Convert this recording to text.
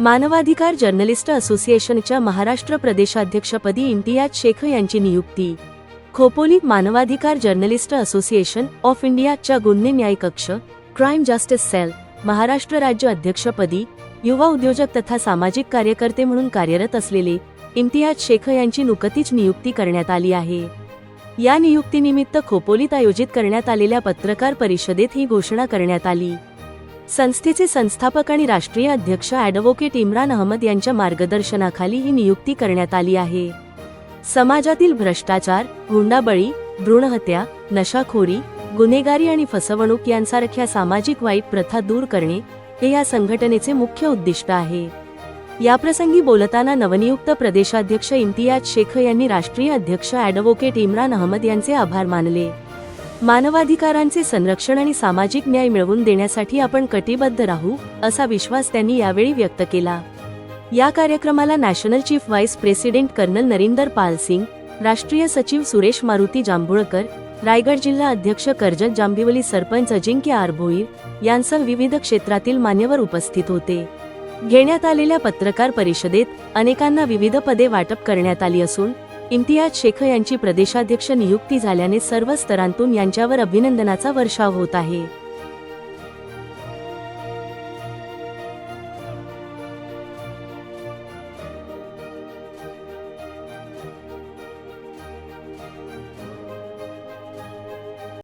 मानवाधिकार जर्नलिस्ट असोसिएशनच्या महाराष्ट्र प्रदेशाध्यक्षपदी इम्तियाज शेख यांची नियुक्ती. खोपोली मानवाधिकार जर्नलिस्ट असोसिएशन ऑफ इंडियाच्या गुन्हे न्याय कक्ष क्राईम जस्टिस सेल महाराष्ट्र राज्य अध्यक्षपदी युवा उद्योजक तथा सामाजिक कार्यकर्ते म्हणून कार्यरत असलेले इम्तियाज शेख यांची नुकतीच नियुक्ती करण्यात आली आहे. या नियुक्तीनिमित्त खोपोलीत आयोजित करण्यात आलेल्या पत्रकार परिषदेत ही घोषणा करण्यात आली. संस्थेचे संस्थापक आणि राष्ट्रीय अध्यक्ष ॲडव्होकेट इम्रान अहमद यांच्या मार्गदर्शनाखाली ही नियुक्ती करण्यात आली आहे. समाजातील भ्रष्टाचार, हुंडाबळी, भ्रूणहत्या, नशाखोरी, गुन्हेगारी आणि फसवणूक यांसारख्या सामाजिक वाईट प्रथा दूर करणे हे या संघटनेचे मुख्य उद्दिष्ट आहे. याप्रसंगी बोलताना नवनियुक्त प्रदेशाध्यक्ष इम्तियाज शेख यांनी राष्ट्रीय अध्यक्ष ॲडव्होकेट इम्रान अहमद यांचे आभार मानले. मानवाधिकारांचे संरक्षण आणि सामाजिक न्याय मिळवून देण्यासाठी आपण कटिबद्ध राहू असा विश्वास त्यांनी यावेळी व्यक्त केला. या कार्यक्रमाला national chief vice president colonel Narinder Pal Singh, राष्ट्रीय सचिव सुरेश मारुती जांभुळकर, रायगड जिल्हा अध्यक्ष कर्जत जांभिवली, सरपंच अजिंक्य आर भोईर यांसह विविध क्षेत्रातील मान्यवर उपस्थित होते. घेण्यात आलेल्या पत्रकार परिषदेत अनेकांना विविध पदे वाटप करण्यात आली असून इम्तियाज शेख यांची प्रदेशाध्यक्ष नियुक्ती झाल्याने सर्व स्तरांतून यांच्यावर अभिनंदनाचा वर्षाव होत आहे.